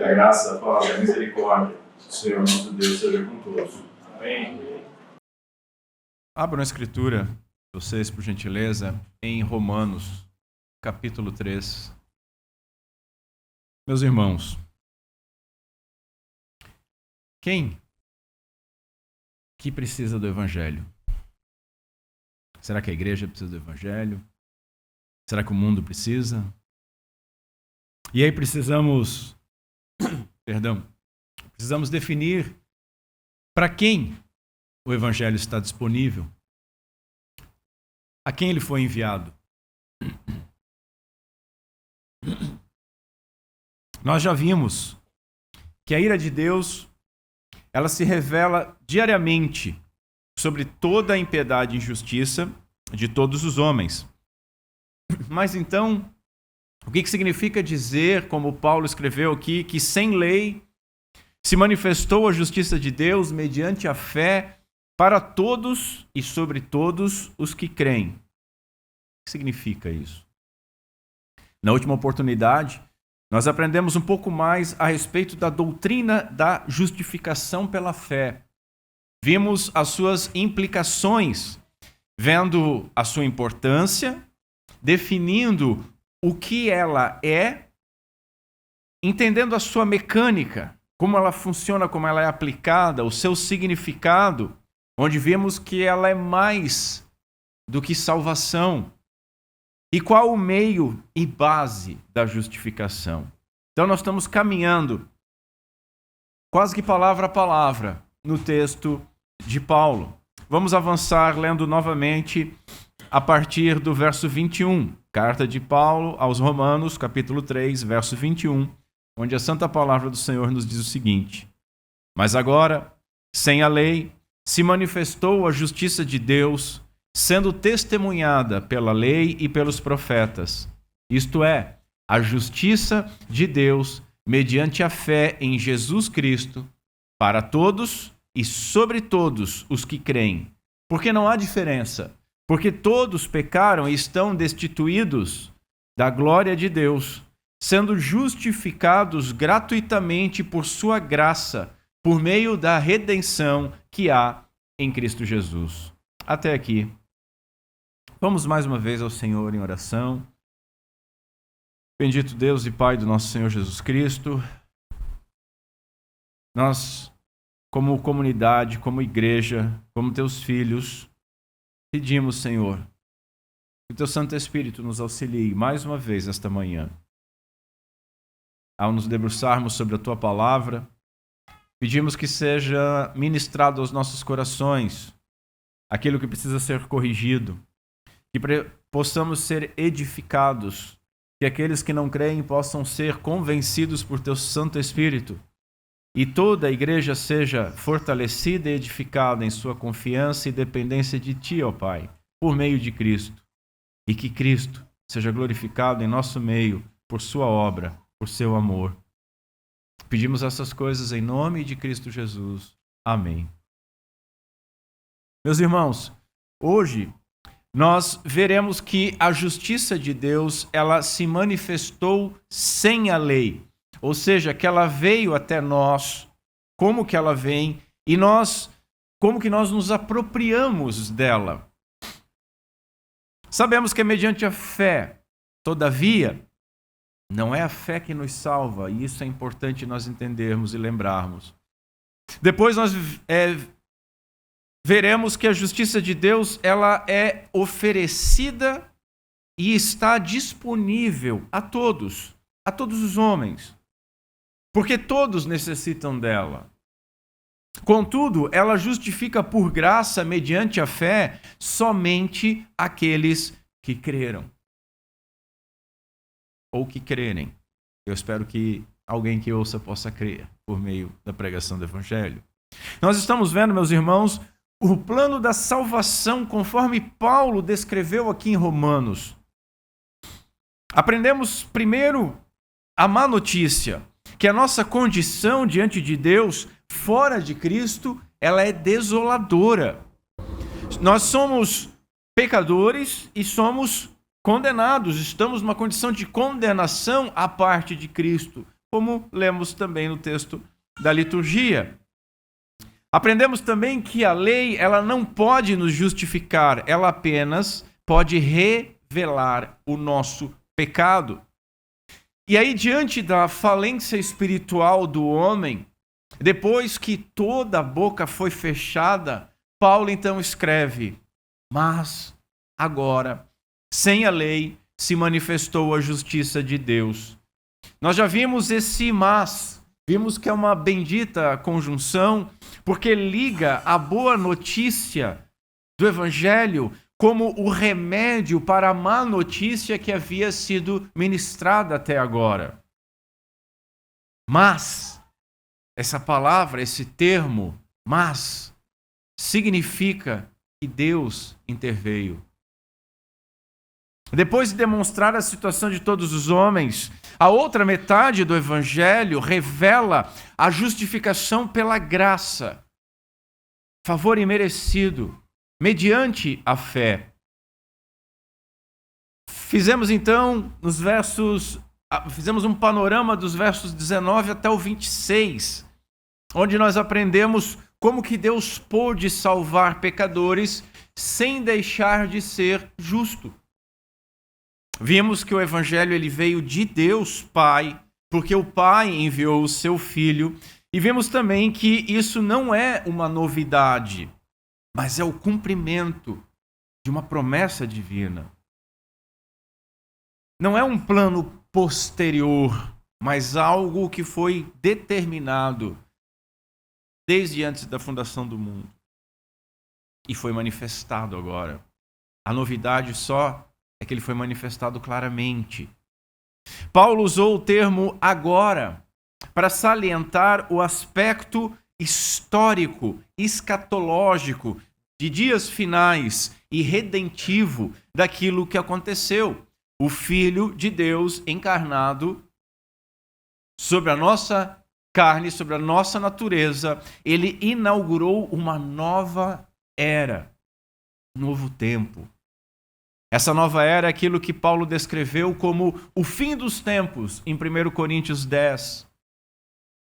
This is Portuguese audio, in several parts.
a graça, a paz, a misericórdia do Senhor nosso Deus seja com todos. Amém. Abram a escritura, vocês, por gentileza, em Romanos, capítulo 3. Meus irmãos, quem que precisa do Evangelho? Será que a igreja precisa do Evangelho? Será que o mundo precisa? E aí precisamos definir para quem o Evangelho está disponível, a quem ele foi enviado. Nós já vimos que a ira de Deus, ela se revela diariamente sobre toda a impiedade e injustiça de todos os homens. Mas então, o que significa dizer, como Paulo escreveu aqui, que sem lei se manifestou a justiça de Deus mediante a fé para todos e sobre todos os que creem? O que significa isso? Na última oportunidade, nós aprendemos um pouco mais a respeito da doutrina da justificação pela fé. Vimos as suas implicações, vendo a sua importância, definindo o que ela é, entendendo a sua mecânica, como ela funciona, como ela é aplicada, o seu significado, onde vimos que ela é mais do que salvação. E qual o meio e base da justificação? Então nós estamos caminhando quase que palavra a palavra no texto de Paulo. Vamos avançar lendo novamente a partir do verso 21. Carta de Paulo aos Romanos, capítulo 3, verso 21, onde a santa palavra do Senhor nos diz o seguinte: Mas agora, sem a lei, se manifestou a justiça de Deus, sendo testemunhada pela lei e pelos profetas. Isto é, a justiça de Deus mediante a fé em Jesus Cristo, para todos e sobre todos os que creem. Porque não há diferença, porque todos pecaram e estão destituídos da glória de Deus, sendo justificados gratuitamente por sua graça, por meio da redenção que há em Cristo Jesus. Até aqui. Vamos mais uma vez ao Senhor em oração. Bendito Deus e Pai do nosso Senhor Jesus Cristo, nós, como comunidade, como igreja, como teus filhos, pedimos, Senhor, que o teu Santo Espírito nos auxilie mais uma vez esta manhã. Ao nos debruçarmos sobre a tua palavra, pedimos que seja ministrado aos nossos corações aquilo que precisa ser corrigido, que possamos ser edificados, que aqueles que não creem possam ser convencidos por teu Santo Espírito, e toda a igreja seja fortalecida e edificada em sua confiança e dependência de ti, ó Pai, por meio de Cristo. E que Cristo seja glorificado em nosso meio por sua obra, por seu amor. Pedimos essas coisas em nome de Cristo Jesus. Amém. Meus irmãos, hoje nós veremos que a justiça de Deus, ela se manifestou sem a lei. Ou seja, que ela veio até nós, como que ela vem, e nós, como que nós nos apropriamos dela. Sabemos que é mediante a fé. Todavia, não é a fé que nos salva, e isso é importante nós entendermos e lembrarmos. Depois nós veremos que a justiça de Deus, ela é oferecida e está disponível a todos os homens, porque todos necessitam dela. Contudo, ela justifica por graça, mediante a fé, somente aqueles que creram. Ou que crerem. Eu espero que alguém que ouça possa crer por meio da pregação do Evangelho. Nós estamos vendo, meus irmãos, o plano da salvação conforme Paulo descreveu aqui em Romanos. Aprendemos primeiro a má notícia, que a nossa condição diante de Deus, fora de Cristo, ela é desoladora. Nós somos pecadores e somos condenados, estamos numa condição de condenação à parte de Cristo. como lemos também no texto da liturgia. Aprendemos também que a lei, ela não pode nos justificar, ela apenas pode revelar o nosso pecado. E aí, diante da falência espiritual do homem, depois que toda a boca foi fechada, Paulo então escreve: mas agora, sem a lei, se manifestou a justiça de Deus. Nós já vimos esse mas, vimos que é uma bendita conjunção, porque liga a boa notícia do Evangelho como o remédio para a má notícia que havia sido ministrada até agora. Mas, essa palavra, esse termo, mas, significa que Deus interveio. Depois de demonstrar a situação de todos os homens, a outra metade do Evangelho revela a justificação pela graça, favor imerecido, mediante a fé. Fizemos então fizemos um panorama dos versos 19 até o 26, onde nós aprendemos como que Deus pôde salvar pecadores sem deixar de ser justo. Vimos que o Evangelho ele veio de Deus Pai, porque o Pai enviou o seu Filho, e vimos também que isso não é uma novidade, mas é o cumprimento de uma promessa divina. Não é um plano posterior, mas algo que foi determinado desde antes da fundação do mundo e foi manifestado agora. A novidade só é que ele foi manifestado claramente. Paulo usou o termo agora para salientar o aspecto histórico, escatológico, de dias finais e redentivo daquilo que aconteceu. O Filho de Deus encarnado sobre a nossa carne, sobre a nossa natureza, ele inaugurou uma nova era, um novo tempo. Essa nova era é aquilo que Paulo descreveu como o fim dos tempos, em 1 Coríntios 10.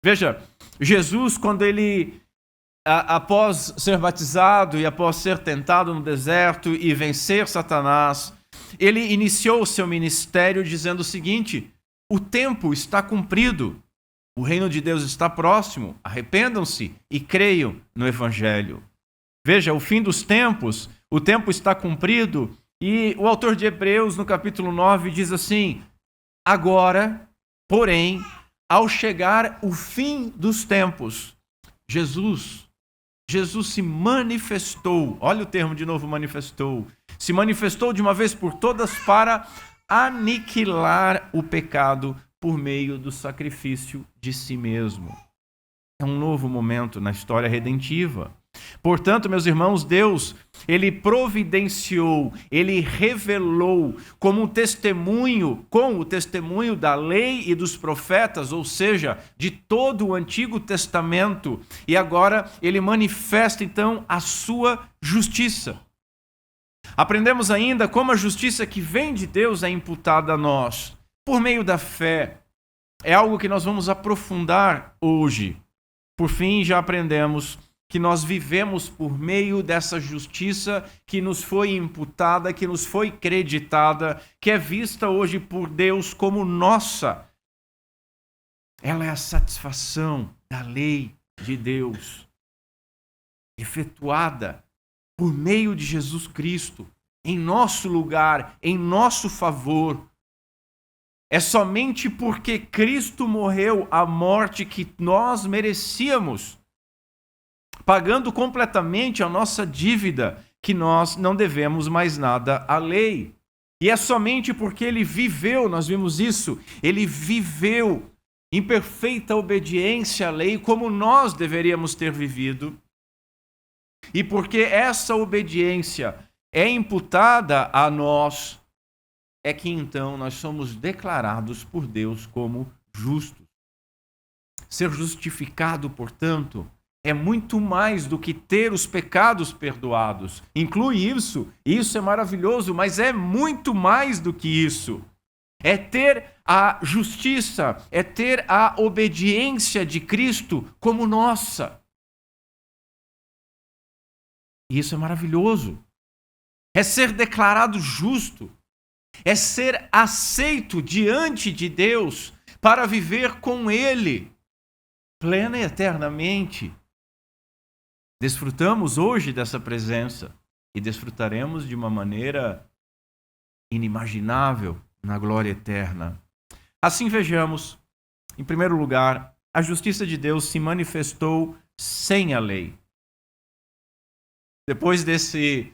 Veja, Jesus, quando ele, após ser batizado e após ser tentado no deserto e vencer Satanás, ele iniciou o seu ministério dizendo o seguinte: o tempo está cumprido, o reino de Deus está próximo, arrependam-se e creiam no Evangelho. Veja, o fim dos tempos, o tempo está cumprido. E o autor de Hebreus, no capítulo 9, diz assim: agora, porém, ao chegar o fim dos tempos, Jesus se manifestou, olha o termo de novo, manifestou, se manifestou de uma vez por todas para aniquilar o pecado por meio do sacrifício de si mesmo. É um novo momento na história redentiva. Portanto, meus irmãos, Deus, ele providenciou, ele revelou como um testemunho, com o testemunho da lei e dos profetas, ou seja, de todo o Antigo Testamento, e agora ele manifesta então a sua justiça. Aprendemos ainda como a justiça que vem de Deus é imputada a nós, por meio da fé. É algo que nós vamos aprofundar hoje. Por fim, já aprendemos que nós vivemos por meio dessa justiça que nos foi imputada, que nos foi creditada, que é vista hoje por Deus como nossa. Ela é a satisfação da lei de Deus, efetuada por meio de Jesus Cristo, em nosso lugar, em nosso favor. É somente porque Cristo morreu a morte que nós merecíamos, pagando completamente a nossa dívida, que nós não devemos mais nada à lei. E é somente porque ele viveu, nós vimos isso, ele viveu em perfeita obediência à lei, como nós deveríamos ter vivido. E porque essa obediência é imputada a nós, é que então nós somos declarados por Deus como justos. Ser justificado, portanto, é muito mais do que ter os pecados perdoados. Inclui isso é maravilhoso, mas é muito mais do que isso. É ter a justiça, é ter a obediência de Cristo como nossa. E isso é maravilhoso. É ser declarado justo. É ser aceito diante de Deus para viver com Ele, plena e eternamente. Desfrutamos hoje dessa presença e desfrutaremos de uma maneira inimaginável na glória eterna. Assim vejamos, em primeiro lugar, a justiça de Deus se manifestou sem a lei. Depois desse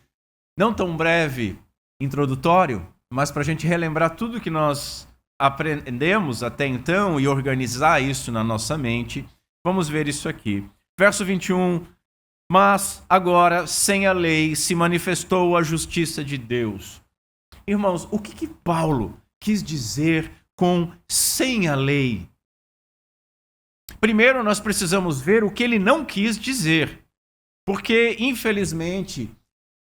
não tão breve introdutório, mas para a gente relembrar tudo que nós aprendemos até então e organizar isso na nossa mente, vamos ver isso aqui. Verso 21, mas agora, sem a lei, se manifestou a justiça de Deus. Irmãos, o que Paulo quis dizer com sem a lei? Primeiro, nós precisamos ver o que ele não quis dizer. Porque, infelizmente,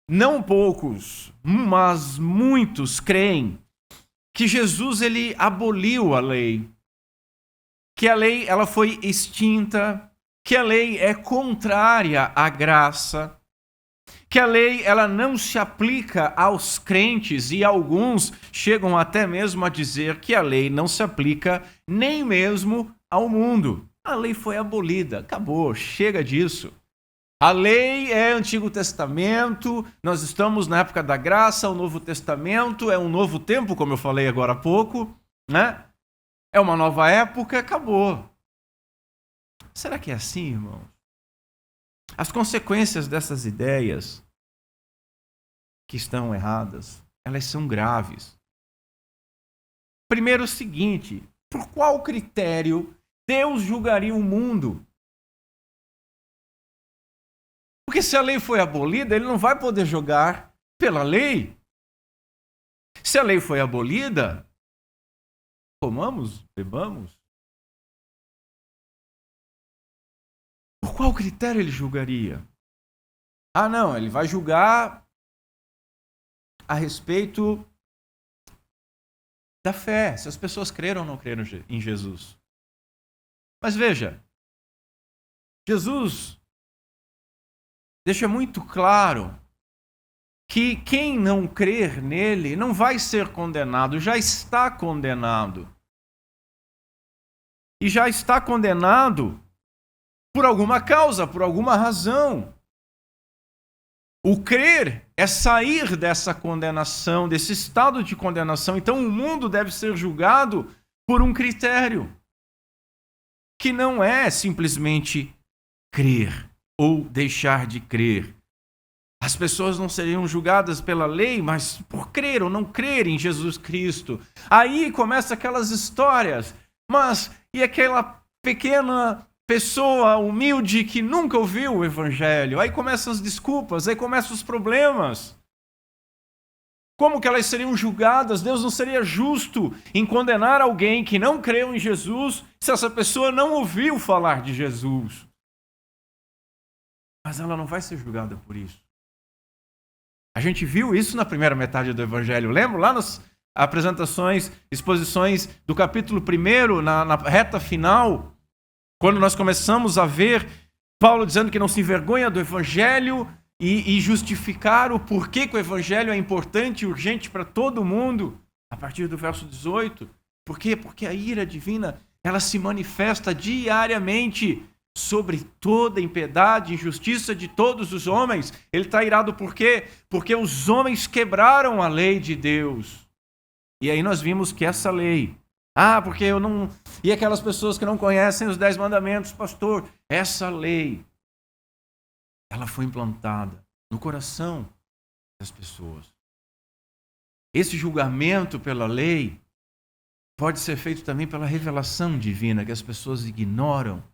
não poucos, mas muitos creem que Jesus ele aboliu a lei. Que a lei ela foi extinta, que a lei é contrária à graça, que a lei ela não se aplica aos crentes e alguns chegam até mesmo a dizer que a lei não se aplica nem mesmo ao mundo. A lei foi abolida, acabou, chega disso. A lei é Antigo Testamento, nós estamos na época da graça, o Novo Testamento é um novo tempo, como eu falei agora há pouco, né? É uma nova época, acabou. Será que é assim, irmão? As consequências dessas ideias que estão erradas, elas são graves. Primeiro o seguinte, por qual critério Deus julgaria o mundo? Porque se a lei foi abolida, ele não vai poder julgar pela lei. Se a lei foi abolida, comamos, bebamos. Por qual critério ele julgaria? Ah, não, ele vai julgar a respeito da fé, se as pessoas creram ou não creram em Jesus. Mas veja, Jesus deixa muito claro que quem não crer nele não vai ser condenado, já está condenado. E já está condenado por alguma causa, por alguma razão. O crer é sair dessa condenação, desse estado de condenação. Então o mundo deve ser julgado por um critério que não é simplesmente crer ou deixar de crer. As pessoas não seriam julgadas pela lei, mas por crer ou não crer em Jesus Cristo. Aí começa aquelas histórias. Mas e aquela pequena pessoa humilde que nunca ouviu o evangelho? Aí começam as desculpas, aí começam os problemas. Como que elas seriam julgadas? Deus não seria justo em condenar alguém que não creu em Jesus se essa pessoa não ouviu falar de Jesus. Mas ela não vai ser julgada por isso. A gente viu isso na primeira metade do Evangelho. Lembra lá nas apresentações, exposições do capítulo 1, na reta final, quando nós começamos a ver Paulo dizendo que não se envergonha do Evangelho e justificar o porquê que o Evangelho é importante e urgente para todo mundo, a partir do verso 18. Por quê? Porque a ira divina ela se manifesta diariamente sobre toda a impiedade e injustiça de todos os homens. Ele está irado por quê? Porque os homens quebraram a lei de Deus. E aí nós vimos que essa lei... porque eu não... E aquelas pessoas que não conhecem os 10 mandamentos, pastor, essa lei, ela foi implantada no coração das pessoas. Esse julgamento pela lei pode ser feito também pela revelação divina, que as pessoas ignoram.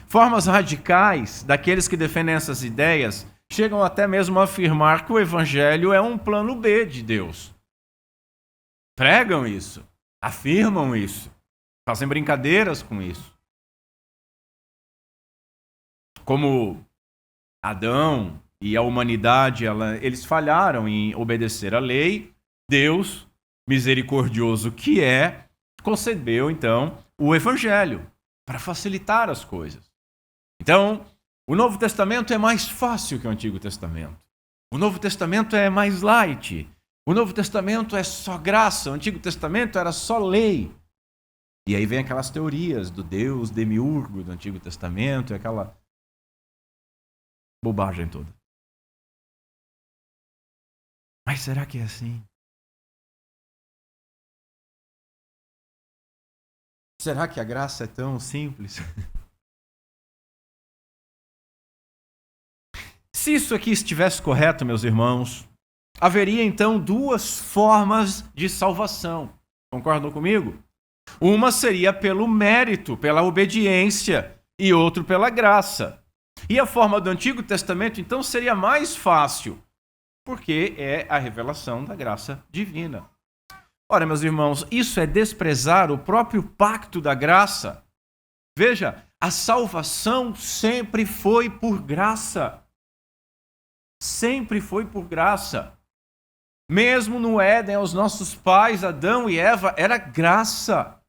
Formas radicais daqueles que defendem essas ideias chegam até mesmo a afirmar que o Evangelho é um plano B de Deus. Pregam isso, afirmam isso, fazem brincadeiras com isso. Como Adão e a humanidade, eles falharam em obedecer a lei, Deus, misericordioso que é, concedeu então o Evangelho para facilitar as coisas. Então, o Novo Testamento é mais fácil que o Antigo Testamento. O Novo Testamento é mais light. O Novo Testamento é só graça. O Antigo Testamento era só lei. E aí vem aquelas teorias do Deus demiurgo do Antigo Testamento, e aquela bobagem toda. Mas será que é assim? Será que a graça é tão simples? Se isso aqui estivesse correto, meus irmãos, haveria então duas formas de salvação. Concordam comigo? Uma seria pelo mérito, pela obediência, e outro pela graça. E a forma do Antigo Testamento, então, seria mais fácil, porque é a revelação da graça divina. Ora, meus irmãos, isso é desprezar o próprio pacto da graça. Veja, a salvação sempre foi por graça. Sempre foi por graça. Mesmo no Éden, aos nossos pais, Adão e Eva, era graça.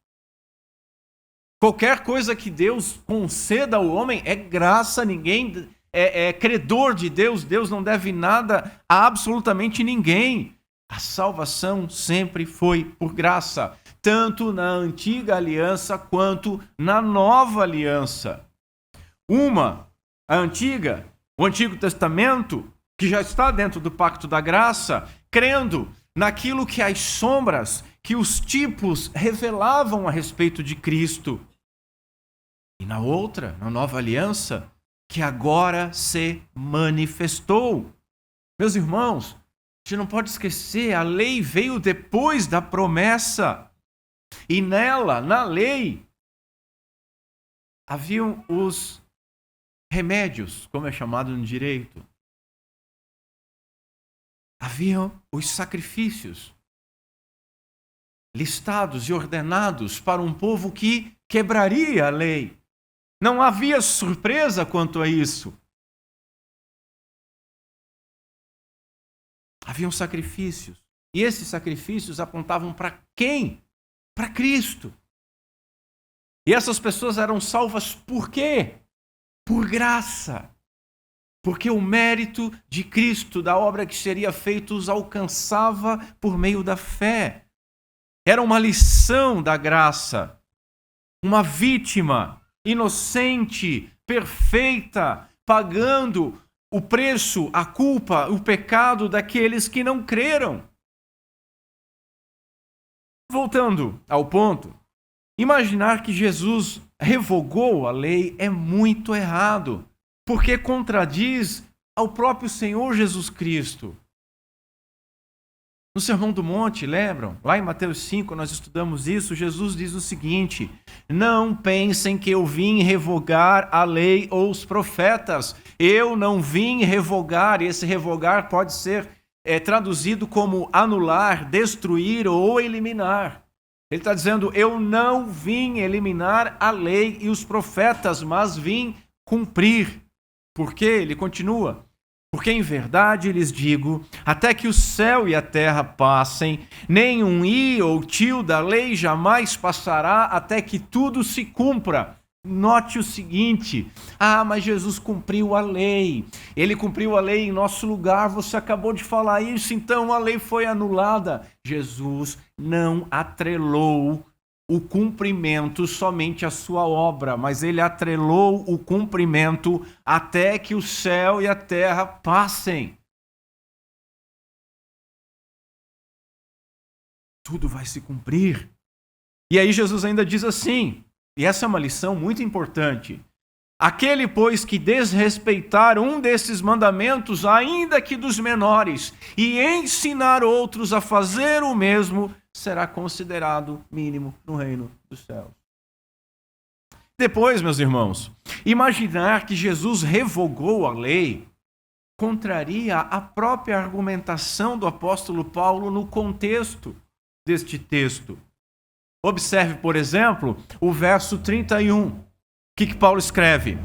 Qualquer coisa que Deus conceda ao homem é graça. Ninguém é credor de Deus. Deus não deve nada a absolutamente ninguém. A salvação sempre foi por graça, tanto na antiga aliança quanto na nova aliança. A antiga, o Antigo Testamento, que já está dentro do pacto da graça, crendo naquilo que as sombras, que os tipos revelavam a respeito de Cristo. E na outra, na nova aliança, que agora se manifestou. Meus irmãos, a gente não pode esquecer, a lei veio depois da promessa. E nela, na lei, haviam os remédios, como é chamado no direito. Haviam os sacrifícios listados e ordenados para um povo que quebraria a lei. Não havia surpresa quanto a isso. Haviam sacrifícios. E esses sacrifícios apontavam para quem? Para Cristo. E essas pessoas eram salvas por quê? Por graça. Porque o mérito de Cristo, da obra que seria feita, os alcançava por meio da fé. Era uma lição da graça. Uma vítima inocente, perfeita, pagando o preço, a culpa, o pecado daqueles que não creram. Voltando ao ponto, imaginar que Jesus revogou a lei é muito errado, porque contradiz ao próprio Senhor Jesus Cristo. No Sermão do Monte, lembram? Lá em Mateus 5 nós estudamos isso. Jesus diz o seguinte: não pensem que eu vim revogar a lei ou os profetas. Eu não vim revogar. Esse revogar pode ser traduzido como anular, destruir ou eliminar. Ele está dizendo, eu não vim eliminar a lei e os profetas, mas vim cumprir. Por quê? Ele continua. Porque em verdade lhes digo, até que o céu e a terra passem, nem um i ou tio da lei jamais passará até que tudo se cumpra. Note o seguinte, mas Jesus cumpriu a lei, ele cumpriu a lei em nosso lugar, você acabou de falar isso, então a lei foi anulada. Jesus não atrelou o cumprimento somente à sua obra, mas ele atrelou o cumprimento até que o céu e a terra passem. Tudo vai se cumprir. E aí Jesus ainda diz assim, e essa é uma lição muito importante: aquele, pois, que desrespeitar um desses mandamentos, ainda que dos menores, e ensinar outros a fazer o mesmo, será considerado mínimo no reino dos céus. Depois, meus irmãos, imaginar que Jesus revogou a lei contraria a própria argumentação do apóstolo Paulo no contexto deste texto. Observe, por exemplo, o verso 31. O que Paulo escreve?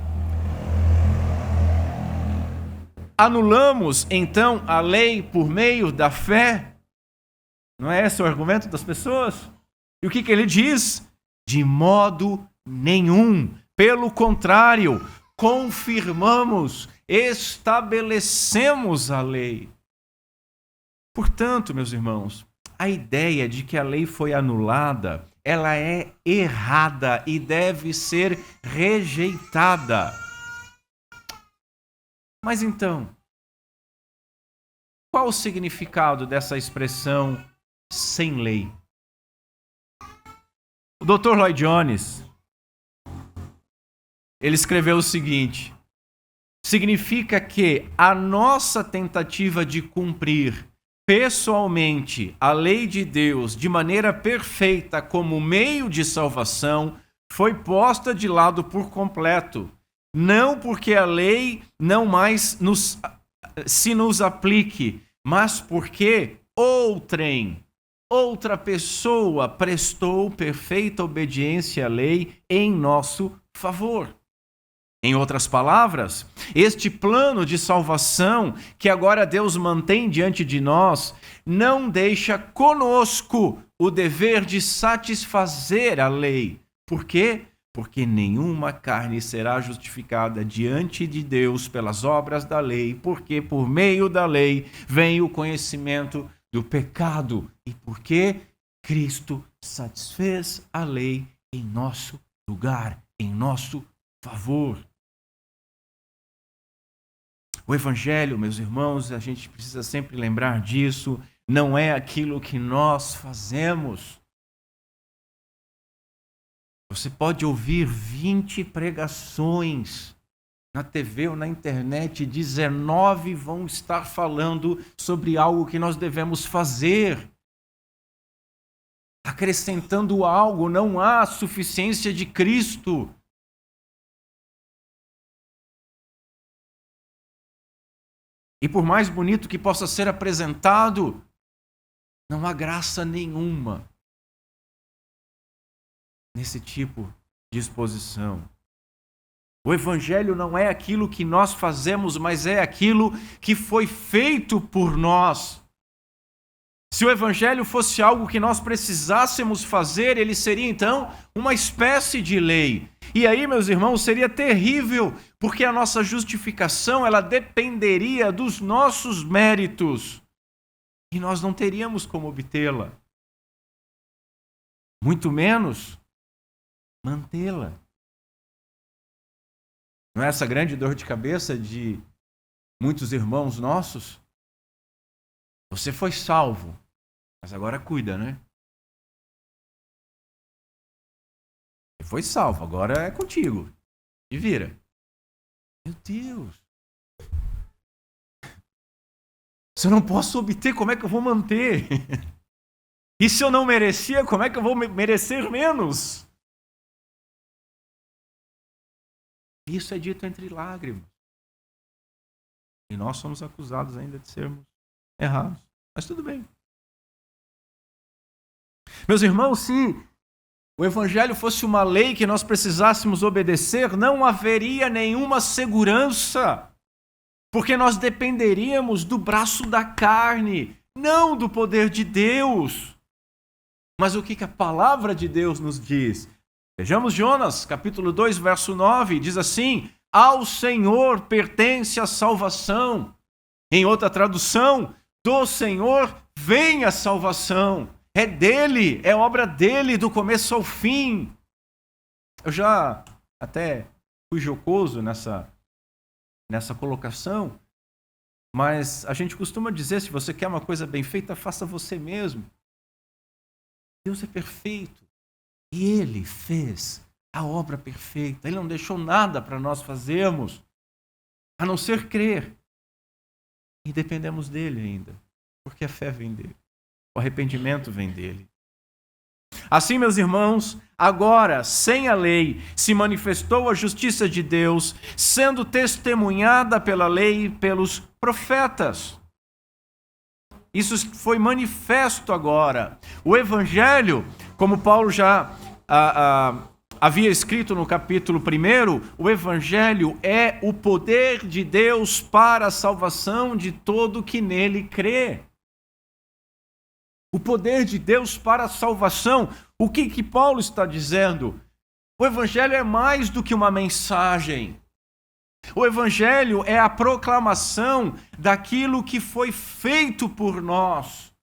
Anulamos, então, a lei por meio da fé? Não é esse o argumento das pessoas? E o que ele diz? De modo nenhum. Pelo contrário, confirmamos, estabelecemos a lei. Portanto, meus irmãos, a ideia de que a lei foi anulada, ela é errada e deve ser rejeitada. Mas então, qual o significado dessa expressão sem lei? O Dr. Lloyd Jones, ele escreveu o seguinte: significa que a nossa tentativa de cumprir pessoalmente a lei de Deus de maneira perfeita como meio de salvação foi posta de lado por completo. Não porque a lei não mais nos aplique, mas porque outra pessoa prestou perfeita obediência à lei em nosso favor. Em outras palavras, este plano de salvação que agora Deus mantém diante de nós não deixa conosco o dever de satisfazer a lei. Por quê? Porque nenhuma carne será justificada diante de Deus pelas obras da lei, porque por meio da lei vem o conhecimento do pecado e porque Cristo satisfez a lei em nosso lugar, em nosso favor. O Evangelho, meus irmãos, a gente precisa sempre lembrar disso, não é aquilo que nós fazemos. Você pode ouvir 20 pregações na TV ou na internet, 19 vão estar falando sobre algo que nós devemos fazer. Acrescentando algo, não há suficiência de Cristo. E por mais bonito que possa ser apresentado, não há graça nenhuma nesse tipo de exposição. O Evangelho não é aquilo que nós fazemos, mas é aquilo que foi feito por nós. Se o Evangelho fosse algo que nós precisássemos fazer, ele seria então uma espécie de lei. E aí, meus irmãos, seria terrível, porque a nossa justificação ela dependeria dos nossos méritos. E nós não teríamos como obtê-la. Muito menos mantê-la. Não é essa grande dor de cabeça de muitos irmãos nossos? Você foi salvo, mas agora cuida, né? Você foi salvo, agora é contigo. E vira. Meu Deus. Se eu não posso obter, como é que eu vou manter? E se eu não merecia, como é que eu vou merecer menos? Isso é dito entre lágrimas. E nós somos acusados ainda de sermos errados. Mas tudo bem. Meus irmãos, se o Evangelho fosse uma lei que nós precisássemos obedecer, não haveria nenhuma segurança. Porque nós dependeríamos do braço da carne, não do poder de Deus. Mas o que a palavra de Deus nos diz? Vejamos Jonas, capítulo 2, verso 9, diz assim: ao Senhor pertence a salvação. Em outra tradução, do Senhor vem a salvação. É dele, é obra dele do começo ao fim. Eu já até fui jocoso nessa colocação, mas a gente costuma dizer, se você quer uma coisa bem feita, faça você mesmo. Deus é perfeito. E Ele fez a obra perfeita. Ele não deixou nada para nós fazermos, a não ser crer. E dependemos dEle ainda, porque a fé vem dEle. O arrependimento vem dEle. Assim, meus irmãos, agora, sem a lei, se manifestou a justiça de Deus, sendo testemunhada pela lei e pelos profetas. Isso foi manifesto agora. O Evangelho, como Paulo já havia escrito no capítulo 1, o Evangelho é o poder de Deus para a salvação de todo que nele crê. O poder de Deus para a salvação. O que Paulo está dizendo? O Evangelho é mais do que uma mensagem. O Evangelho é a proclamação daquilo que foi feito por nós.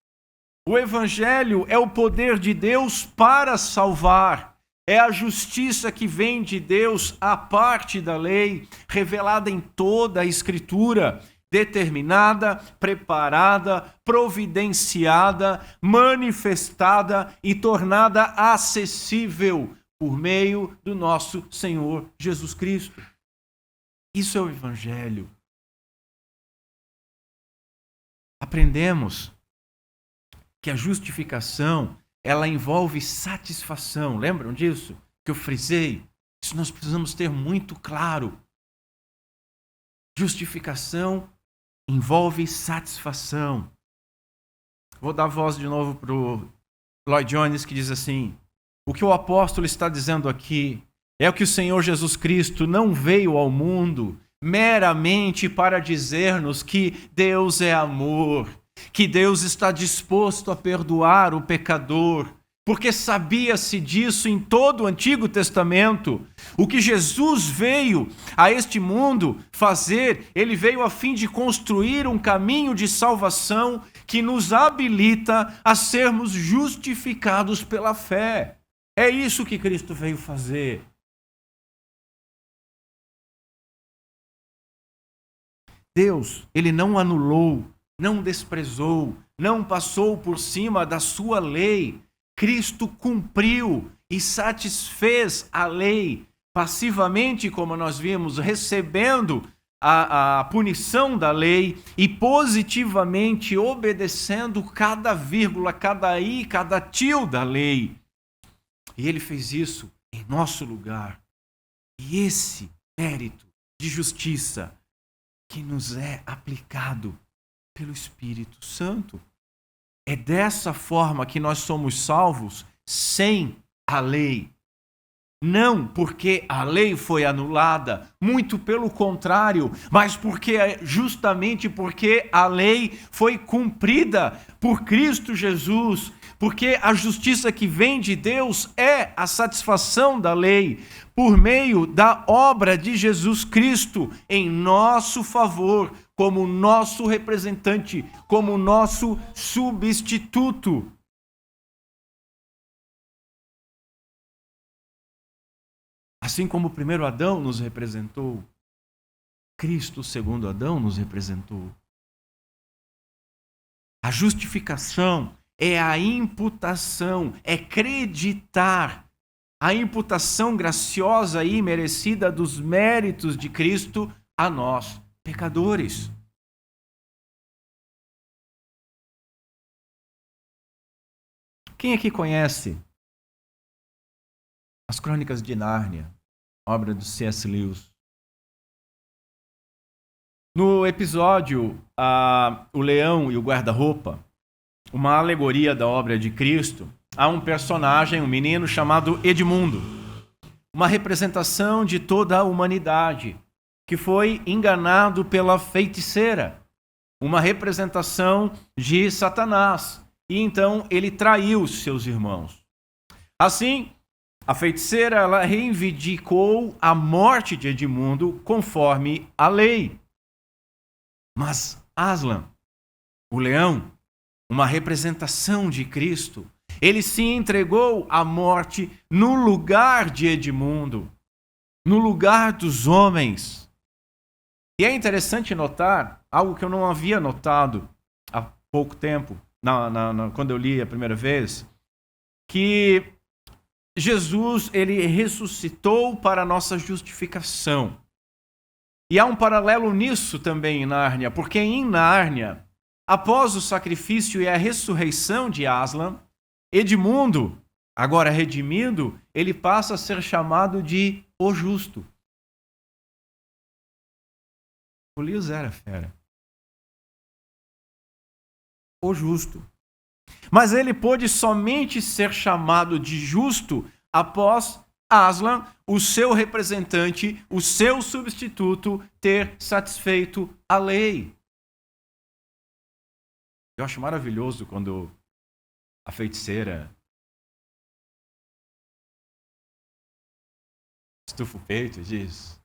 O Evangelho é o poder de Deus para salvar. É a justiça que vem de Deus à parte da lei, revelada em toda a Escritura, determinada, preparada, providenciada, manifestada e tornada acessível por meio do nosso Senhor Jesus Cristo. Isso é o Evangelho. Aprendemos que a justificação, ela envolve satisfação. Lembram disso? Que eu frisei? Isso nós precisamos ter muito claro. Justificação envolve satisfação. Vou dar voz de novo para o Lloyd Jones, que diz assim: o que o apóstolo está dizendo aqui é que o Senhor Jesus Cristo não veio ao mundo meramente para dizer-nos que Deus é amor, que Deus está disposto a perdoar o pecador, porque sabia-se disso em todo o Antigo Testamento. O que Jesus veio a este mundo fazer, ele veio a fim de construir um caminho de salvação que nos habilita a sermos justificados pela fé. É isso que Cristo veio fazer. Deus, ele não anulou, não desprezou, não passou por cima da sua lei. Cristo cumpriu e satisfez a lei passivamente, como nós vimos, recebendo a punição da lei e positivamente obedecendo cada vírgula, cada i, cada tio da lei. E ele fez isso em nosso lugar. E esse mérito de justiça que nos é aplicado pelo Espírito Santo. É dessa forma que nós somos salvos sem a lei. Não porque a lei foi anulada, muito pelo contrário, mas justamente porque a lei foi cumprida por Cristo Jesus, porque a justiça que vem de Deus é a satisfação da lei, por meio da obra de Jesus Cristo em nosso favor, como nosso representante, como nosso substituto. Assim como o primeiro Adão nos representou, Cristo, o segundo Adão, nos representou. A justificação é a imputação, é creditar a imputação graciosa e merecida dos méritos de Cristo a nós, pecadores. Quem aqui conhece As Crônicas de Nárnia, obra do C.S. Lewis? No episódio O Leão e o Guarda-Roupa, uma alegoria da obra de Cristo, há um personagem, um menino chamado Edmundo, uma representação de toda a humanidade, que foi enganado pela feiticeira, uma representação de Satanás, e então ele traiu seus irmãos. Assim, a feiticeira ela reivindicou a morte de Edmundo conforme a lei. Mas Aslan, o leão, uma representação de Cristo, ele se entregou à morte no lugar de Edmundo, no lugar dos homens. E é interessante notar algo que eu não havia notado há pouco tempo, quando eu li a primeira vez, que Jesus ele ressuscitou para a nossa justificação. E há um paralelo nisso também em Nárnia, porque em Nárnia, após o sacrifício e a ressurreição de Aslan, Edmundo, agora redimido, ele passa a ser chamado de o Justo. O Lewis era fera. O Justo. Mas ele pôde somente ser chamado de justo após Aslan, o seu representante, o seu substituto, ter satisfeito a lei. Eu acho maravilhoso quando a feiticeira estufa o peito e diz: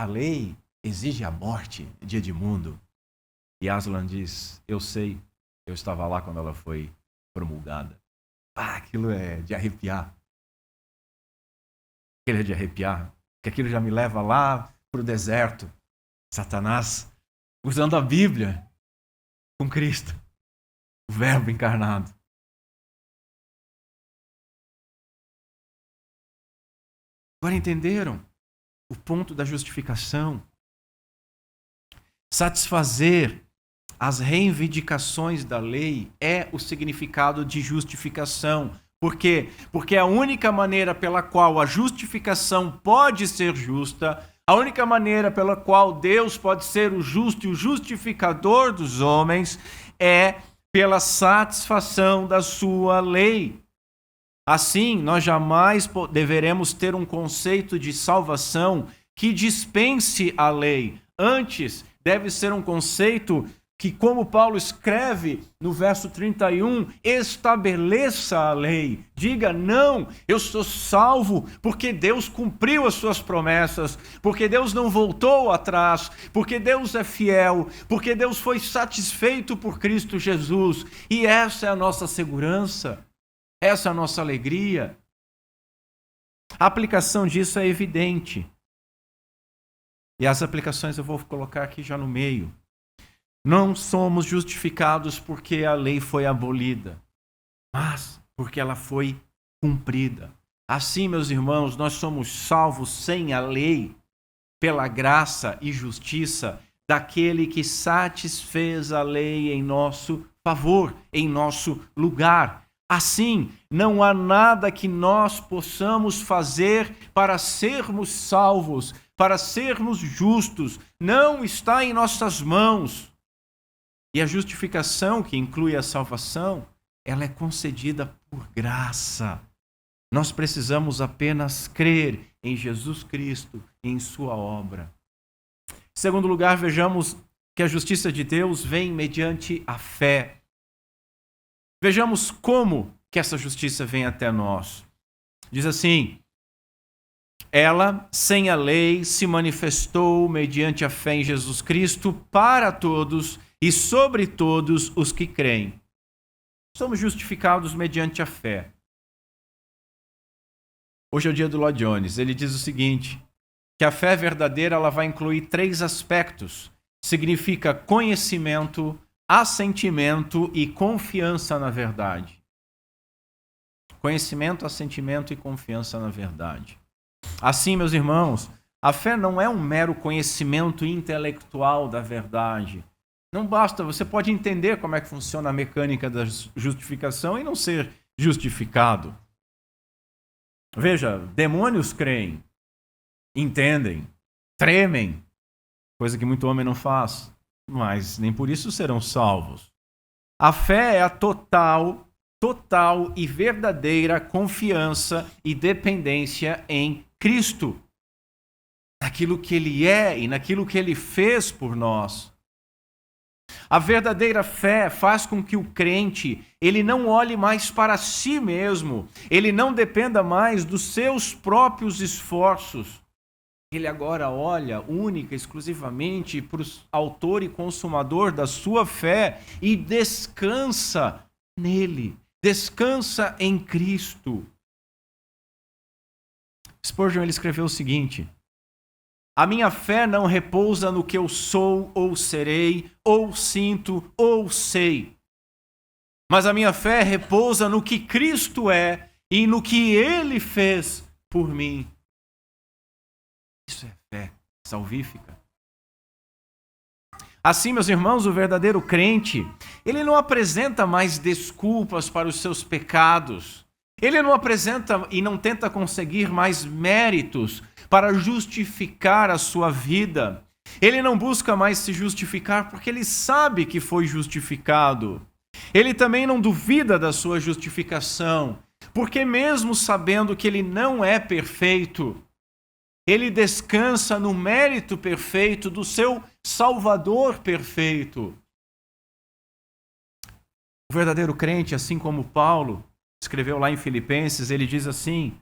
a lei exige a morte de Edmundo. E Aslan diz: eu sei, eu estava lá quando ela foi promulgada. Aquilo é de arrepiar. Aquilo é de arrepiar. Porque aquilo já me leva lá para o deserto. Satanás usando a Bíblia com Cristo, o Verbo encarnado. Agora entenderam o ponto da justificação? Satisfazer as reivindicações da lei é o significado de justificação. Por quê? Porque a única maneira pela qual a justificação pode ser justa, a única maneira pela qual Deus pode ser o justo e o justificador dos homens é pela satisfação da sua lei. Assim, nós jamais deveremos ter um conceito de salvação que dispense a lei. Antes, deve ser um conceito que, como Paulo escreve no verso 31, estabeleça a lei. Diga: não, eu sou salvo porque Deus cumpriu as suas promessas, porque Deus não voltou atrás, porque Deus é fiel, porque Deus foi satisfeito por Cristo Jesus. E essa é a nossa segurança, essa é a nossa alegria. A aplicação disso é evidente. E as aplicações eu vou colocar aqui já no meio. Não somos justificados porque a lei foi abolida, mas porque ela foi cumprida. Assim, meus irmãos, nós somos salvos sem a lei, pela graça e justiça daquele que satisfez a lei em nosso favor, em nosso lugar. Assim, não há nada que nós possamos fazer para sermos salvos, para sermos justos. Não está em nossas mãos. E a justificação, que inclui a salvação, ela é concedida por graça. Nós precisamos apenas crer em Jesus Cristo e em sua obra. Em segundo lugar, vejamos que a justiça de Deus vem mediante a fé. Vejamos como que essa justiça vem até nós. Diz assim: ela, sem a lei, se manifestou mediante a fé em Jesus Cristo para todos e sobre todos os que creem. Somos justificados mediante a fé. Hoje é o dia do Lloyd Jones. Ele diz o seguinte, que a fé verdadeira ela vai incluir 3 aspectos. Significa conhecimento, assentimento e confiança na verdade. Conhecimento, assentimento e confiança na verdade. Assim, meus irmãos, a fé não é um mero conhecimento intelectual da verdade. Não basta, você pode entender como é que funciona a mecânica da justificação e não ser justificado. Veja, demônios creem, entendem, tremem, coisa que muito homem não faz, mas nem por isso serão salvos. A fé é a total e verdadeira confiança e dependência em Cristo, naquilo que Ele é e naquilo que Ele fez por nós. A verdadeira fé faz com que o crente, ele não olhe mais para si mesmo, ele não dependa mais dos seus próprios esforços. Ele agora olha única, exclusivamente para o autor e consumador da sua fé e descansa nele, descansa em Cristo. Spurgeon ele escreveu o seguinte: a minha fé não repousa no que eu sou ou serei, ou sinto ou sei. Mas a minha fé repousa no que Cristo é e no que Ele fez por mim. Isso é fé salvífica. Assim, meus irmãos, o verdadeiro crente, ele não apresenta mais desculpas para os seus pecados. Ele não apresenta e não tenta conseguir mais méritos para justificar a sua vida. Ele não busca mais se justificar porque ele sabe que foi justificado. Ele também não duvida da sua justificação, porque mesmo sabendo que ele não é perfeito, ele descansa no mérito perfeito do seu Salvador perfeito. O verdadeiro crente, assim como Paulo escreveu lá em Filipenses, ele diz assim: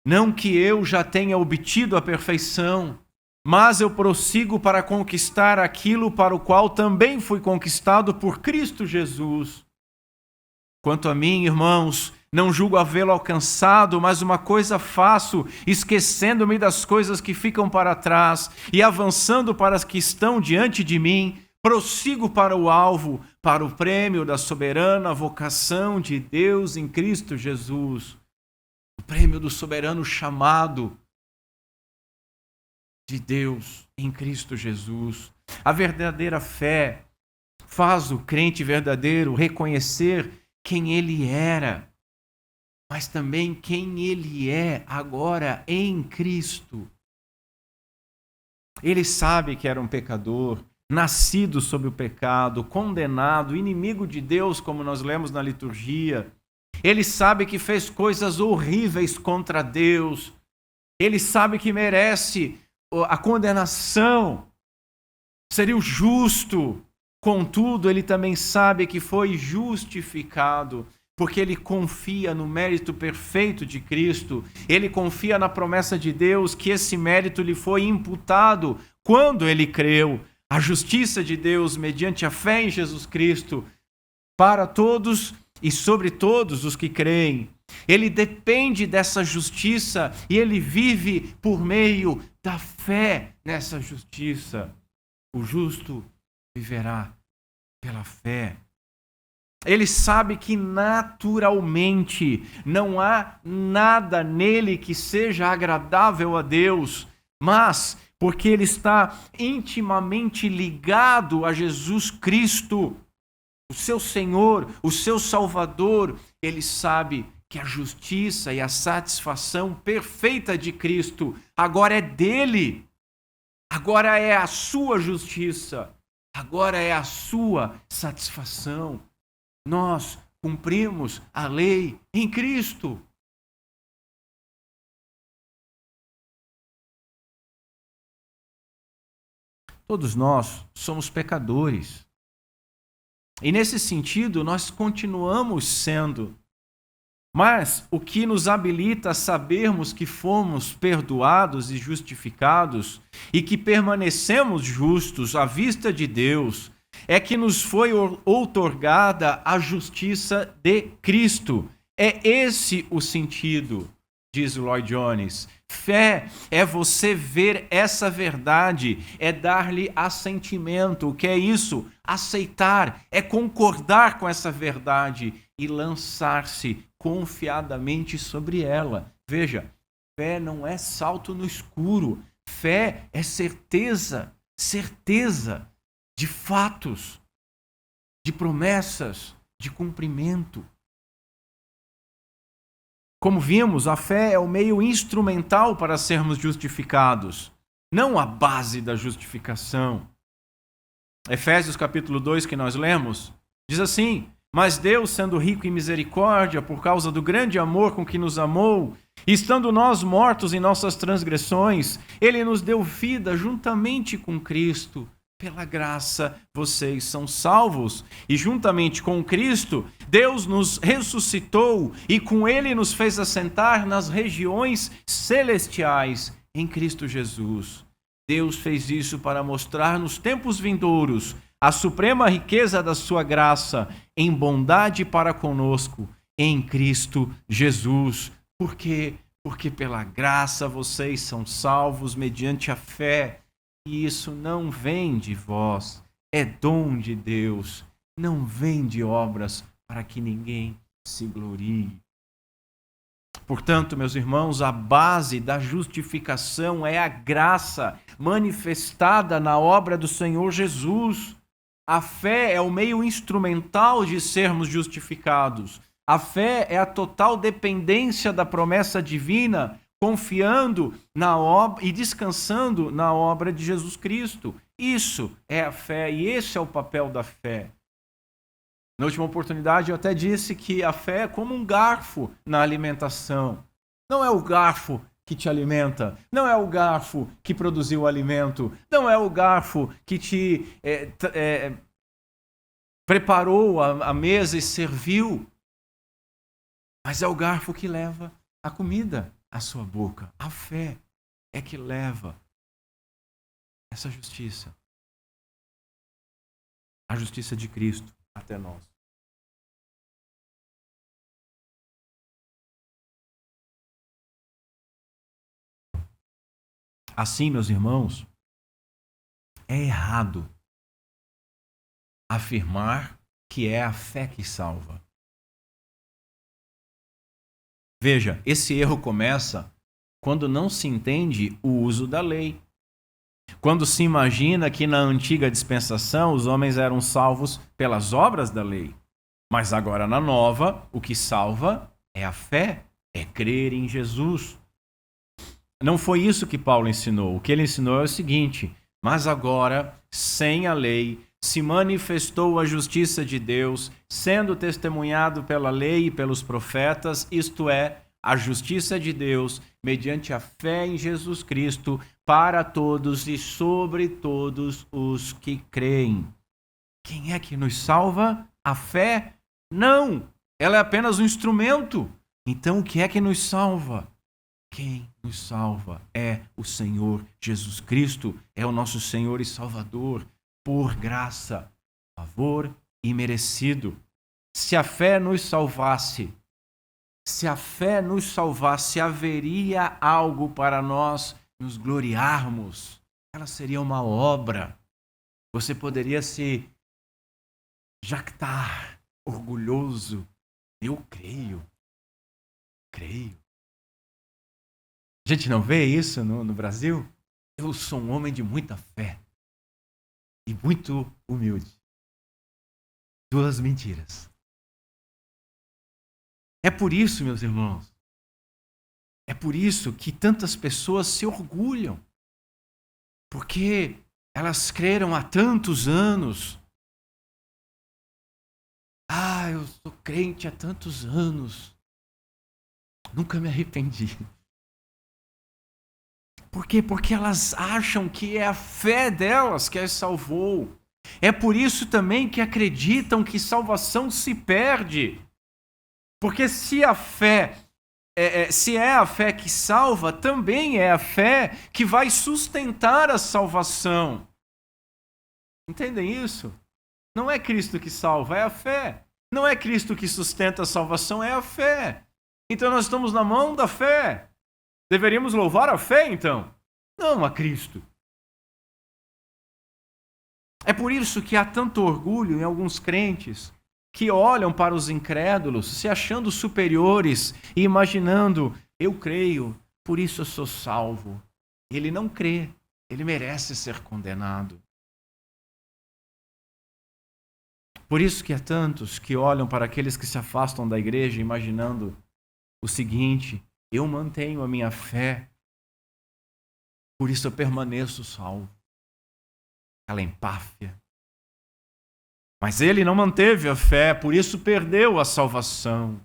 não que eu já tenha obtido a perfeição, mas eu prossigo para conquistar aquilo para o qual também fui conquistado por Cristo Jesus. Quanto a mim, irmãos, não julgo havê-lo alcançado, mas uma coisa faço, esquecendo-me das coisas que ficam para trás e avançando para as que estão diante de mim, prossigo para o alvo, para o prêmio da soberana vocação de Deus em Cristo Jesus. O prêmio do soberano chamado de Deus em Cristo Jesus. A verdadeira fé faz o crente verdadeiro reconhecer quem ele era, mas também quem ele é agora em Cristo. Ele sabe que era um pecador, nascido sob o pecado, condenado, inimigo de Deus, como nós lemos na liturgia. Ele sabe que fez coisas horríveis contra Deus. Ele sabe que merece a condenação, seria o justo. Contudo, ele também sabe que foi justificado, porque ele confia no mérito perfeito de Cristo. Ele confia na promessa de Deus que esse mérito lhe foi imputado quando ele creu. A justiça de Deus mediante a fé em Jesus Cristo para todos e sobre todos os que creem. Ele depende dessa justiça e ele vive por meio da fé nessa justiça. O justo viverá pela fé. Ele sabe que naturalmente não há nada nele que seja agradável a Deus, mas porque ele está intimamente ligado a Jesus Cristo, o seu Senhor, o seu Salvador, ele sabe que a justiça e a satisfação perfeita de Cristo agora é dele, agora é a sua justiça, agora é a sua satisfação. Nós cumprimos a lei em Cristo. Todos nós somos pecadores. E nesse sentido, nós continuamos sendo. Mas o que nos habilita a sabermos que fomos perdoados e justificados e que permanecemos justos à vista de Deus é que nos foi outorgada a justiça de Cristo. É esse o sentido, diz Lloyd Jones. Fé é você ver essa verdade, é dar-lhe assentimento. O que é isso? Aceitar, é concordar com essa verdade e lançar-se confiadamente sobre ela. Veja, fé não é salto no escuro. Fé é certeza de fatos, de promessas, de cumprimento. Como vimos, a fé é o meio instrumental para sermos justificados, não a base da justificação. Efésios capítulo 2 que nós lemos, diz assim: mas Deus, sendo rico em misericórdia, por causa do grande amor com que nos amou, estando nós mortos em nossas transgressões, Ele nos deu vida juntamente com Cristo. Pela graça vocês são salvos. E juntamente com Cristo, Deus nos ressuscitou e com Ele nos fez assentar nas regiões celestiais em Cristo Jesus. Deus fez isso para mostrar nos tempos vindouros a suprema riqueza da sua graça em bondade para conosco em Cristo Jesus. Por quê? Porque pela graça vocês são salvos mediante a fé. E isso não vem de vós, é dom de Deus, não vem de obras para que ninguém se glorie. Portanto, meus irmãos, a base da justificação é a graça manifestada na obra do Senhor Jesus. A fé é o meio instrumental de sermos justificados. A fé é a total dependência da promessa divina, confiando na obra e descansando na obra de Jesus Cristo. Isso é a fé e esse é o papel da fé. Na última oportunidade eu até disse que a fé é como um garfo na alimentação. Não é o garfo que te alimenta, não é o garfo que produziu o alimento, não é o garfo que te preparou a mesa e serviu. Mas é o garfo que leva a comida à sua boca. A fé é que leva essa justiça. A justiça de Cristo até nós. Assim, meus irmãos, é errado afirmar que é a fé que salva. Veja, esse erro começa quando não se entende o uso da lei. Quando se imagina que na antiga dispensação os homens eram salvos pelas obras da lei. Mas agora na nova, o que salva é a fé, é crer em Jesus. Não foi isso que Paulo ensinou. O que ele ensinou é o seguinte: mas agora, sem a lei, se manifestou a justiça de Deus, sendo testemunhado pela lei e pelos profetas, isto é, a justiça de Deus, mediante a fé em Jesus Cristo, para todos e sobre todos os que creem. Quem é que nos salva? A fé? Não! Ela é apenas um instrumento. Então, o que é que nos salva? Quem nos salva é o Senhor Jesus Cristo, é o nosso Senhor e Salvador, por graça, favor e merecido. Se a fé nos salvasse, haveria algo para nós nos gloriarmos. Ela seria uma obra. Você poderia se jactar, orgulhoso. Eu creio. A gente não vê isso no Brasil? Eu sou um homem de muita fé e muito humilde. Duas mentiras. É por isso, meus irmãos, é por isso que tantas pessoas se orgulham, porque elas creram há tantos anos. Eu sou crente há tantos anos, nunca me arrependi. Por quê? Porque elas acham que é a fé delas que as salvou. É por isso também que acreditam que salvação se perde. Porque se a fé, se é a fé que salva, também é a fé que vai sustentar a salvação. Entendem isso? Não é Cristo que salva, é a fé. Não é Cristo que sustenta a salvação, é a fé. Então nós estamos na mão da fé. Deveríamos louvar a fé, então? Não a Cristo. É por isso que há tanto orgulho em alguns crentes que olham para os incrédulos, se achando superiores e imaginando, eu creio, por isso eu sou salvo. Ele não crê, ele merece ser condenado. Por isso que há tantos que olham para aqueles que se afastam da igreja imaginando o seguinte: eu mantenho a minha fé, por isso eu permaneço salvo. Aquela empáfia. Mas ele não manteve a fé, por isso perdeu a salvação.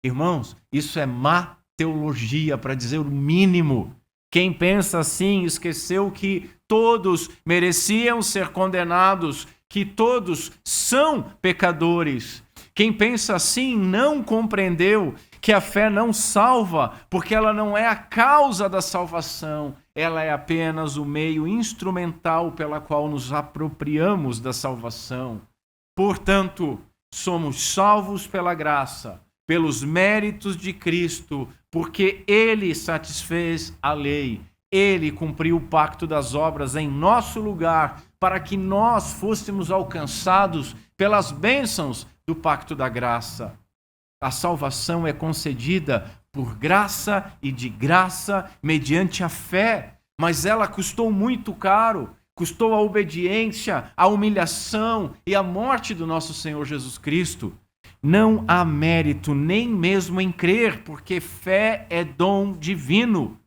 Irmãos, isso é má teologia, para dizer o mínimo. Quem pensa assim esqueceu que todos mereciam ser condenados, que todos são pecadores. Quem pensa assim não compreendeu que a fé não salva, porque ela não é a causa da salvação, ela é apenas o meio instrumental pela qual nos apropriamos da salvação. Portanto, somos salvos pela graça, pelos méritos de Cristo, porque Ele satisfez a lei. Ele cumpriu o pacto das obras em nosso lugar, para que nós fôssemos alcançados pelas bênçãos do pacto da graça. A salvação é concedida por graça e de graça mediante a fé, mas ela custou muito caro, custou a obediência, a humilhação e a morte do nosso Senhor Jesus Cristo. Não há mérito nem mesmo em crer, porque fé é dom divino.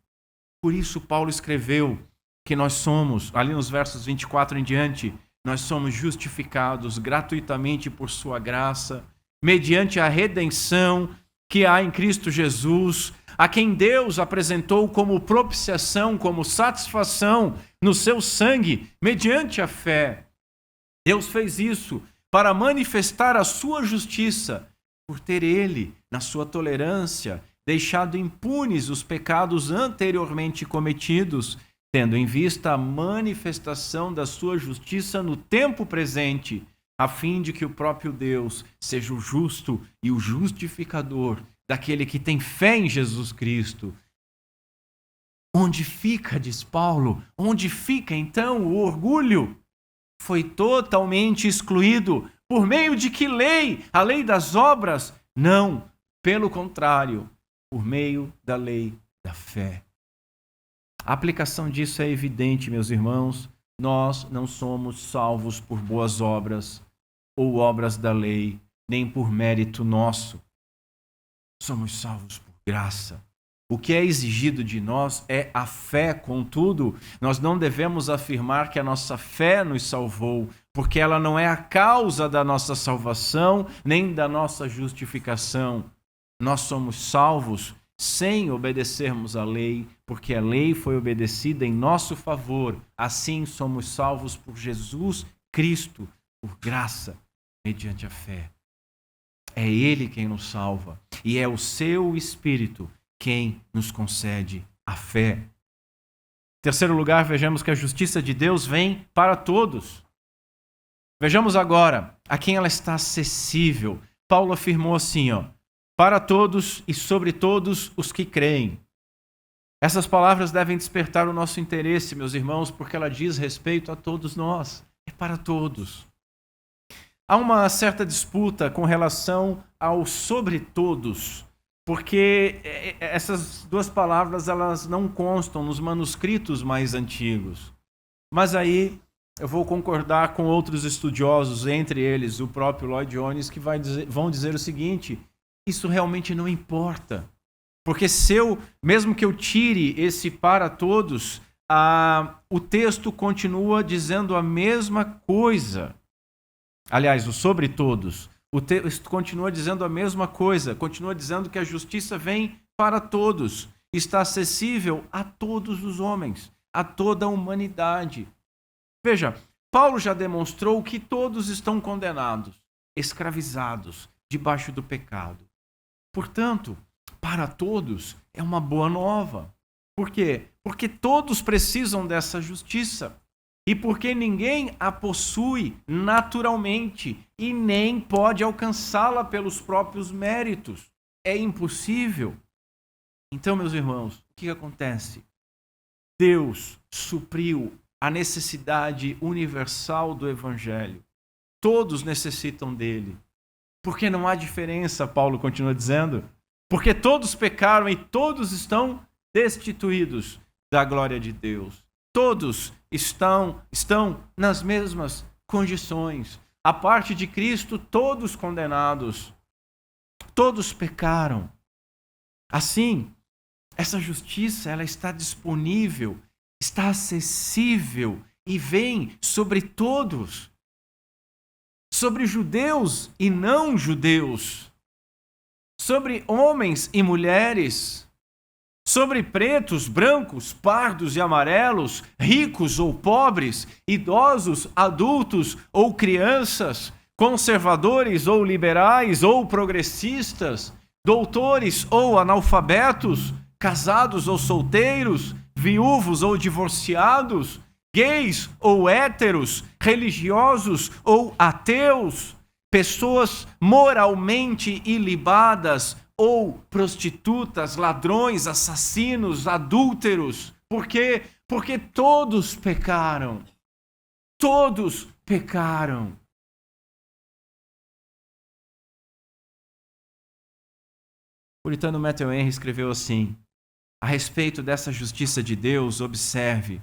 Por isso Paulo escreveu que nós somos, ali nos versos 24 em diante, nós somos justificados gratuitamente por sua graça, mediante a redenção que há em Cristo Jesus, a quem Deus apresentou como propiciação, como satisfação no seu sangue, mediante a fé. Deus fez isso para manifestar a sua justiça, por ter ele, na sua tolerância, deixado impunes os pecados anteriormente cometidos, tendo em vista a manifestação da sua justiça no tempo presente, a fim de que o próprio Deus seja o justo e o justificador daquele que tem fé em Jesus Cristo. Onde fica, diz Paulo, onde fica então o orgulho? Foi totalmente excluído. Por meio de que lei? A lei das obras? Não, pelo contrário, por meio da lei da fé. A aplicação disso é evidente, meus irmãos. Nós não somos salvos por boas obras ou obras da lei, nem por mérito nosso. Somos salvos por graça. O que é exigido de nós é a fé, contudo, nós não devemos afirmar que a nossa fé nos salvou, porque ela não é a causa da nossa salvação, nem da nossa justificação. Nós somos salvos sem obedecermos à lei, porque a lei foi obedecida em nosso favor. Assim somos salvos por Jesus Cristo, por graça, mediante a fé. É Ele quem nos salva, e é o seu Espírito quem nos concede a fé. Em terceiro lugar, vejamos que a justiça de Deus vem para todos. Vejamos agora a quem ela está acessível. Paulo afirmou assim, para todos e sobre todos os que creem. Essas palavras devem despertar o nosso interesse, meus irmãos, porque ela diz respeito a todos nós. É para todos. Há uma certa disputa com relação ao sobre todos, porque essas duas palavras elas não constam nos manuscritos mais antigos. Mas aí eu vou concordar com outros estudiosos, entre eles o próprio Lloyd Jones, que vão dizer o seguinte: isso realmente não importa. Porque mesmo que eu tire esse para todos, o texto continua dizendo a mesma coisa. Aliás, o sobre todos. O texto continua dizendo a mesma coisa, continua dizendo que a justiça vem para todos, está acessível a todos os homens, a toda a humanidade. Veja, Paulo já demonstrou que todos estão condenados, escravizados, debaixo do pecado. Portanto, para todos é uma boa nova. Por quê? Porque todos precisam dessa justiça. E porque ninguém a possui naturalmente e nem pode alcançá-la pelos próprios méritos. É impossível. Então, meus irmãos, o que acontece? Deus supriu a necessidade universal do Evangelho. Todos necessitam dele. Porque não há diferença, Paulo continua dizendo. Porque todos pecaram e todos estão destituídos da glória de Deus. Todos estão nas mesmas condições. A parte de Cristo, todos condenados. Todos pecaram. Assim, essa justiça ela está disponível, está acessível e vem sobre todos. Sobre judeus e não judeus. Sobre homens e mulheres. Sobre pretos, brancos, pardos e amarelos, ricos ou pobres, idosos, adultos ou crianças, conservadores ou liberais ou progressistas, doutores ou analfabetos, casados ou solteiros, viúvos ou divorciados, gays ou héteros, religiosos ou ateus, pessoas moralmente ilibadas, ou prostitutas, ladrões, assassinos, adúlteros. Por quê? Porque todos pecaram. Todos pecaram. O puritano Matthew Henry escreveu assim: a respeito dessa justiça de Deus, observe,